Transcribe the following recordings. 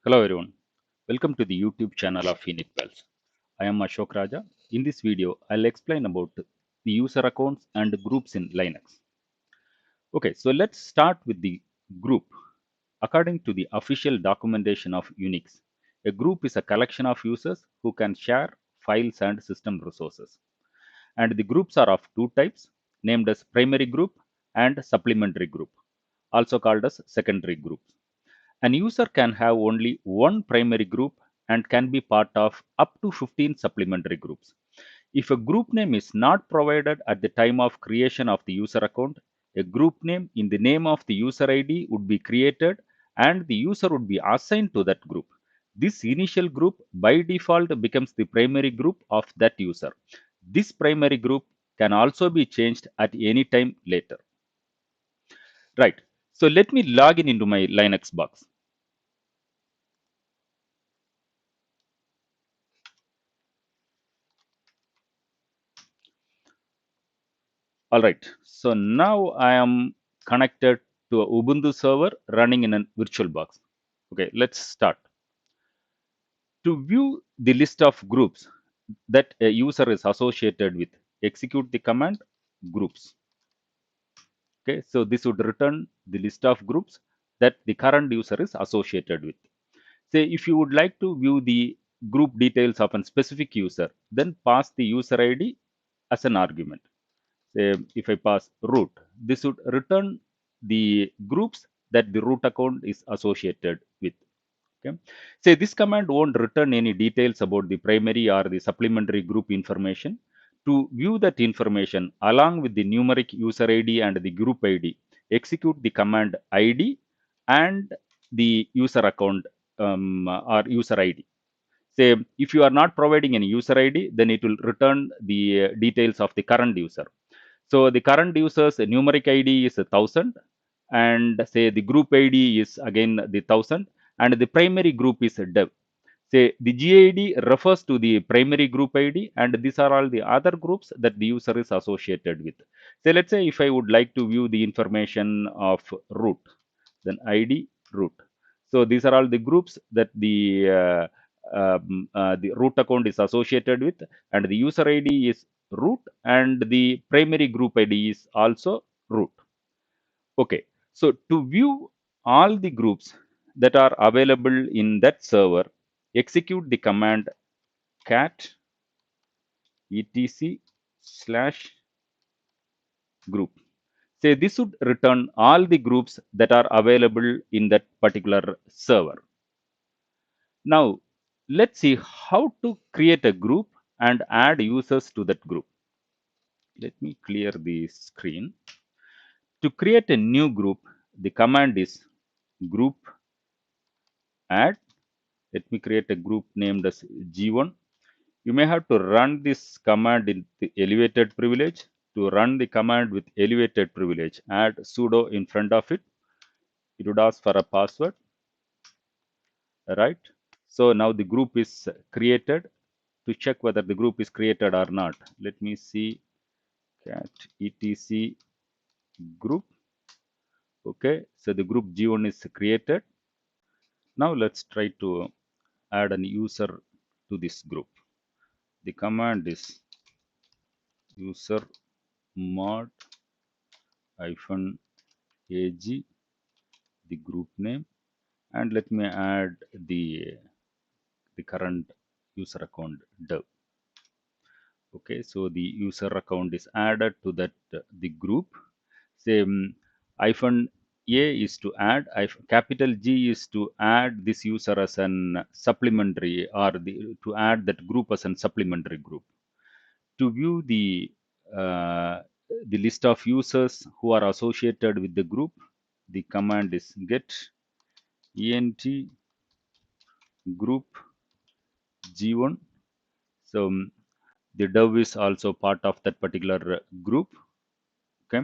Hello everyone, welcome to the YouTube channel of InitPals. I am Ashok Raja. In this video, I'll explain about the user accounts and groups in Linux. Okay, so let's start with the group. According to the official documentation of Unix, a group is a collection of users who can share files and system resources. And the groups are of two types, named as primary group and supplementary group, also called as secondary groups. An user can have only one primary group and can be part of up to 15 supplementary groups. If a group name is not provided at the time of creation of the user account, a group name in the name of the user ID would be created and the user would be assigned to that group. This initial group by default becomes the primary group of that user. This primary group can also be changed at any time later. Right. So let me log in into my Linux box. All right, so now I am connected to a Ubuntu server running in a virtual box. Okay, let's start. To view the list of groups that a user is associated with, execute the command groups. Okay, so this would return the list of groups that the current user is associated with. Say if you would like to view the group details of a specific user, then pass the user ID as an argument. Say if I pass root, this would return the groups that the root account is associated with. Okay. Say this command won't return any details about the primary or the supplementary group information. To view that information along with the numeric user ID and the group ID, execute the command ID and the user account or user ID. Say if you are not providing any user ID, then it will return the details of the current user. So the current user's numeric ID is 1000, and say the group ID is again the 1000, and the primary group is dev. Say the GID refers to the primary group ID, and these are all the other groups that the user is associated with. Say let's say if I would like to view the information of root, then ID root. So these are all the groups that the root account is associated with, and the user ID is root, and the primary group ID is also root. Okay, so to view all the groups that are available in that server, execute the command cat etc/group. Say this would return all the groups that are available in that particular server. Now, let's see how to create a group and add users to that group. Let me clear the screen. To create a new group, the command is group add. Let me create a group named as G1. You may have to run this command in the elevated privilege. To run the command with elevated privilege, add sudo in front of it. It would ask for a password, right? So now the group is created. To check whether the group is created or not, let me see cat etc group. Okay, so the group G1 is created. Now let's try to add an user to this group. The command is user mod -ag, the group name, and let me add the current user account dev. Okay, so the user account is added to that the group. Same hyphen a is to add, capital G is to add this user as an supplementary, or to add that group as a supplementary group. To view the list of users who are associated with the group, the command is get ent group G1. So the dev is also part of that particular group. Okay,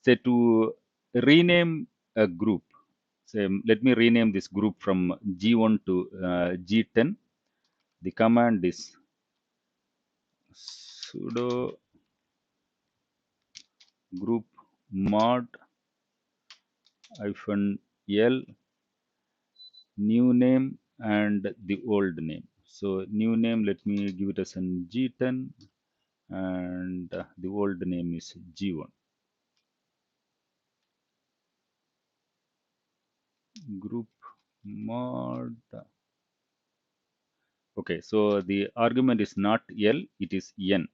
say to rename a group, say let me rename this group from G1 to G10. The command is sudo group mod -l new name and the old name. So new name, let me give it as an G10, and the old name is G1. Group mod. Okay, so the argument is not L, it is N.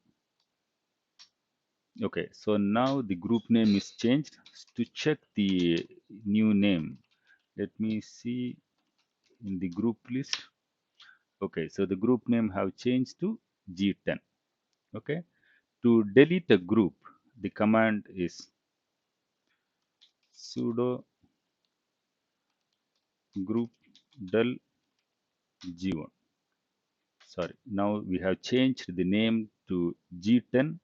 Okay, so now the group name is changed. To check the new name, let me see in the group list. Okay, so the group name have changed to G10. Okay, to delete a group, the command is sudo group del G1. Sorry, now we have changed the name to G10.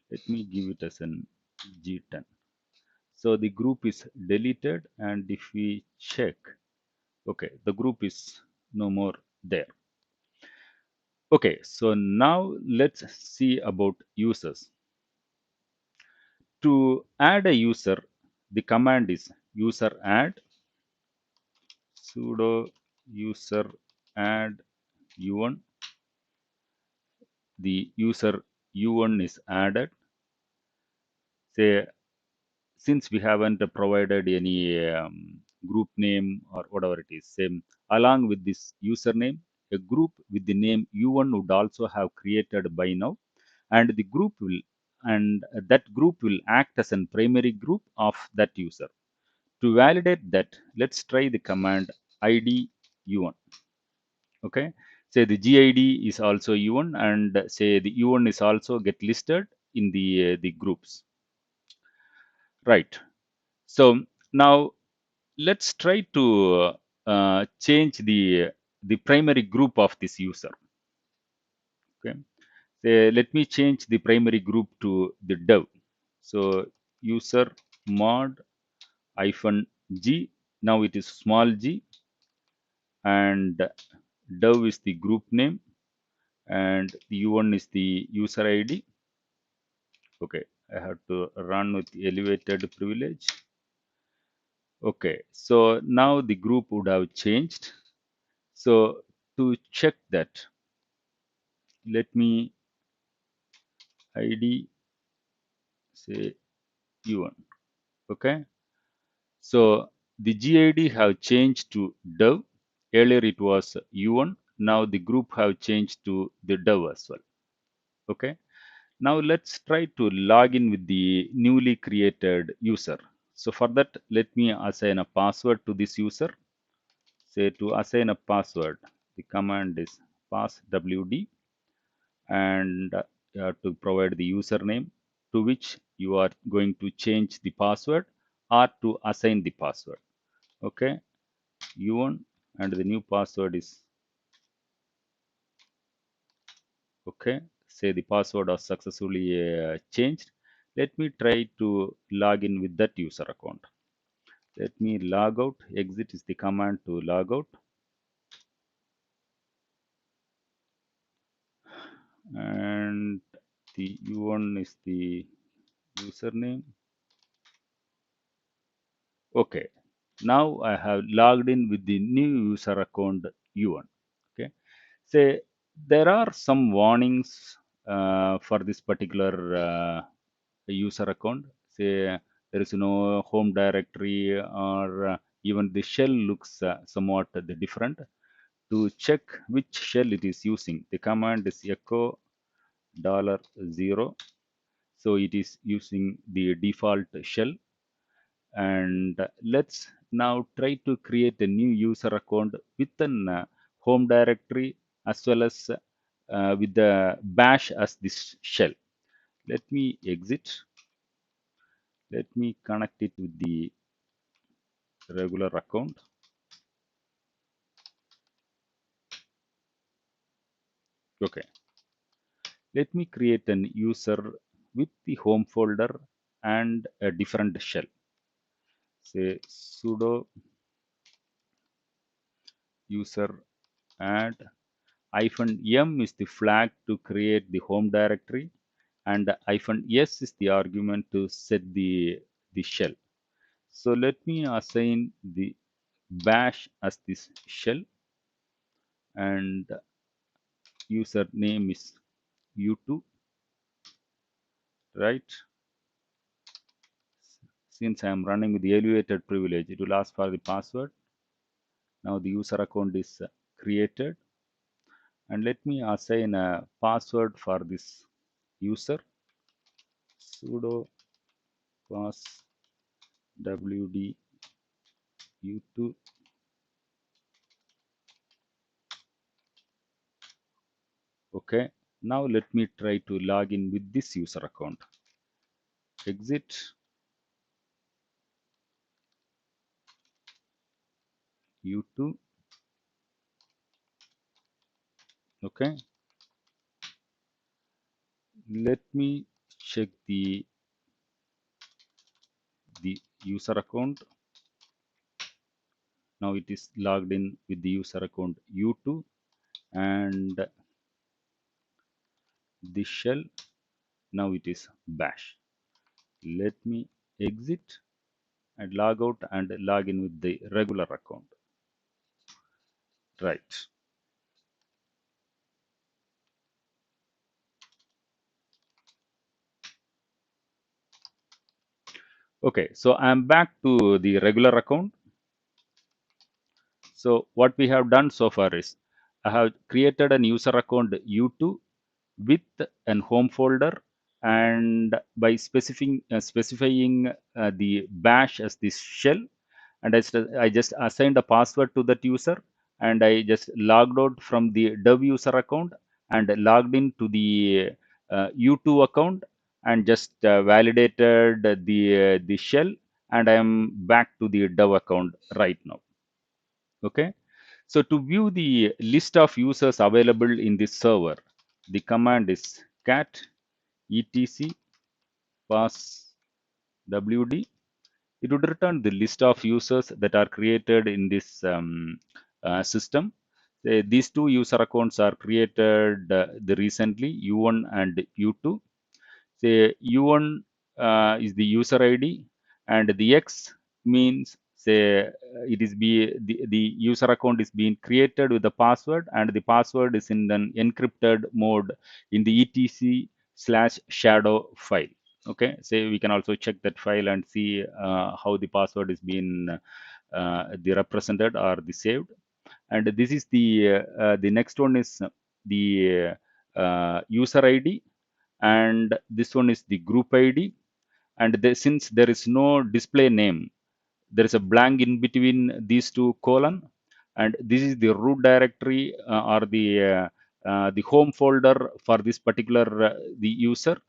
Let me give it as an G10. So the group is deleted, and if we check, okay, the group is no more there. Okay, so now let's see about users. To add a user, the command is user add sudo user add u1. The user u1 is added. Say, since we haven't provided any group name or whatever it is, same along with this username, a group with the name u1 would also have created by now, and the group will and that group will act as a primary group of that user. To validate that, let's try the command id u1. Okay, say the gid is also u1, and say the u1 is also get listed in the groups, right? So now let's try to change the primary group of this user. Okay, say, let me change the primary group to the dev. So user mod hyphen g, now it is small g, and dev is the group name, and the u1 is the user id. Okay, I have to run with elevated privilege. Okay, so now the group would have changed. So to check that, let me id say u1. Okay, so the gid have changed to dev. Earlier it was u1. Now the group have changed to the dev as well. Okay, now let's try to log in with the newly created user. So for that, let me assign a password to this user. Say, to assign a password, the command is passwd, and you have to provide the username to which you are going to change the password or to assign the password. Okay, u1, and the new password is okay. Say the password was successfully changed. Let me try to log in with that user account. Let me log out. Exit is the command to log out, and the u1 is the username. Okay, now I have logged in with the new user account u1. Okay, say there are some warnings for this particular user account. Say there is no home directory, or even the shell looks somewhat different. To check which shell it is using, the command is echo $0. So it is using the default shell, and let's now try to create a new user account with an home directory as well as with the bash as this shell. Let me exit. Let me connect it with the regular account. Okay, let me create an user with the home folder and a different shell. Say sudo user add hyphen m is the flag to create the home directory, and hyphen s is the argument to set the shell. So let me assign the bash as this shell. and username is u2, right? Since I am running with the elevated privilege, it will ask for the password. Now the user account is created, and let me assign a password for this user. Sudo pass wd u2. Okay, now let me try to log in with this user account. Exit u2. Okay, let me check the user account. Now it is logged in with the user account u2 and the shell. Now it is bash. Let me exit and log out and log in with the regular account. Right. Okay, so I'm back to the regular account. So what we have done so far is I have created an user account u2 with an home folder, and by specifying the bash as this shell, and I just assigned a password to that user, and I just logged out from the dev user account and logged into the u2 account and just validated the shell, and I am back to the dev account right now. Okay, so to view the list of users available in this server, the command is cat etc pass wd. It would return the list of users that are created in this system. These two user accounts are created recently, u1 and u2. Say u1 is the user id, and the x means, say, the user account is being created with the password, and the password is in an encrypted mode in the etc/shadow file. Okay, so we can also check that file and see how the password is being the represented or the saved. And this is the next one is the user id, and this one is the group id. And since there is no display name, there is a blank in between these two colon, and this is the root directory or the home folder for this particular the user.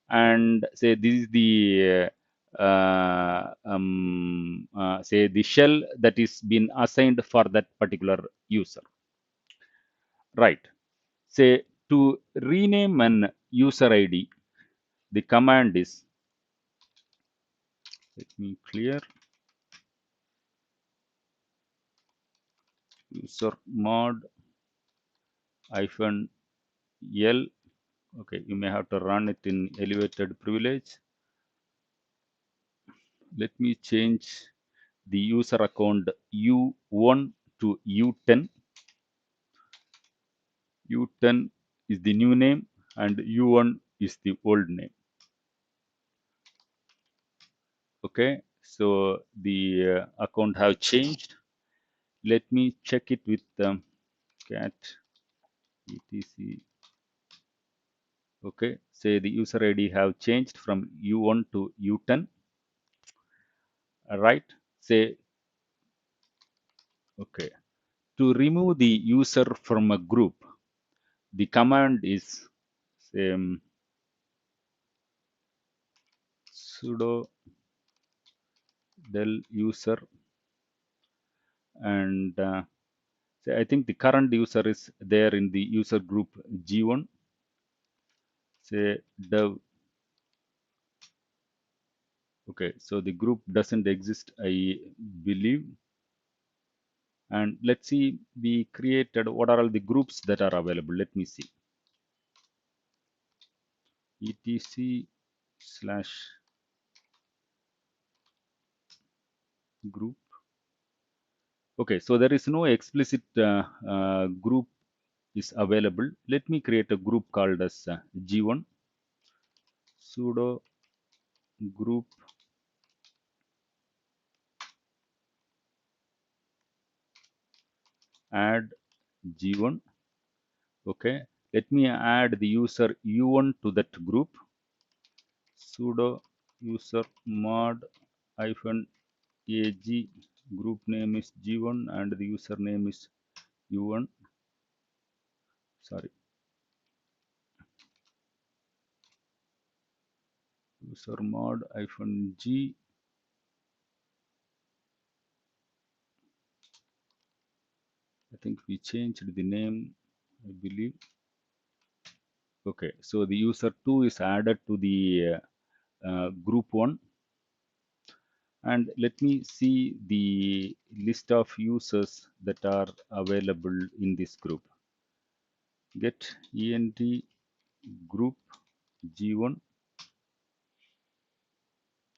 And say this is the say the shell that is been assigned for that particular user. Right. Say to rename an user id, the command is, let me clear, user mod hyphen l. Okay, you may have to run it in elevated privilege. Let me change the user account u1 to u10. u10 is the new name and u1 is the old name. Okay, so the account have changed. Let me check it with cat etc. Okay, say the user id have changed from u1 to u10. Right, say, okay, to remove the user from a group, the command is sudo del user, and say I think the current user is there in the user group g1. Say dev. Okay, so the group doesn't exist, I believe. And let's see, we created what are all the groups that are available. Let me see. etc slash group. Okay, so there is no explicit group is available. Let me create a group called as G1, sudo group add G1. Okay, let me add the user U1 to that group. Sudo user mod hyphen ag, group name is G1 and the username is U1. Sorry, user mod hyphen G. I think we changed the name, I believe. Okay, so the user 2 is added to the group 1, and let me see the list of users that are available in this group. Get ent group G1.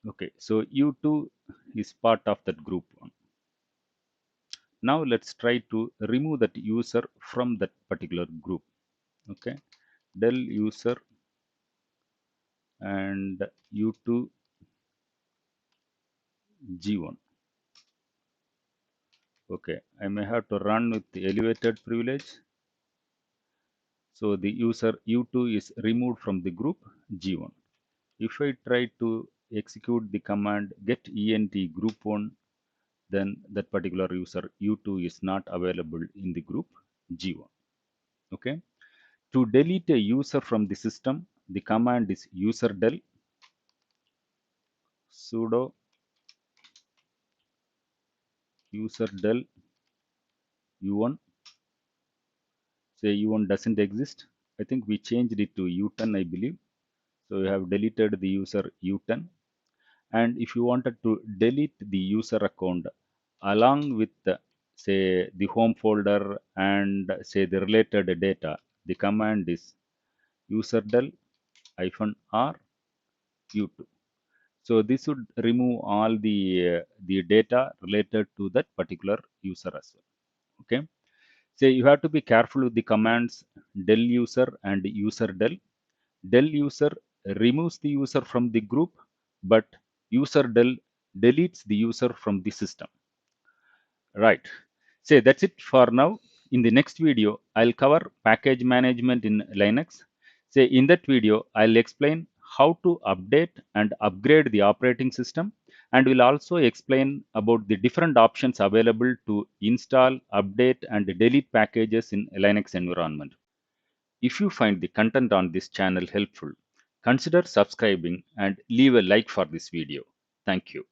Okay, so U2 is part of that group 1. Now let's try to remove that user from that particular group. Okay, del user and U2 G1. Okay, I may have to run with the elevated privilege. So the user U2 is removed from the group G1. If I try to execute the command get ent group 1, then that particular user U2 is not available in the group G1. Okay. To delete a user from the system, the command is userdel, sudo userdel U1. Say U1 doesn't exist. I think we changed it to U10, I believe. So we have deleted the user U10. And if you wanted to delete the user account along with say the home folder and say the related data, the command is userdel -r u2. So this would remove all the data related to that particular user as well. Okay, so you have to be careful with the commands del user and userdel. Del user removes the user from the group, but userdel deletes the user from the system. Right. So that's it for now. In the next video, I'll cover package management in Linux. So in that video, I'll explain how to update and upgrade the operating system, and will also explain about the different options available to install, update, and delete packages in Linux environment. If you find the content on this channel helpful, consider subscribing and leave a like for this video. Thank you.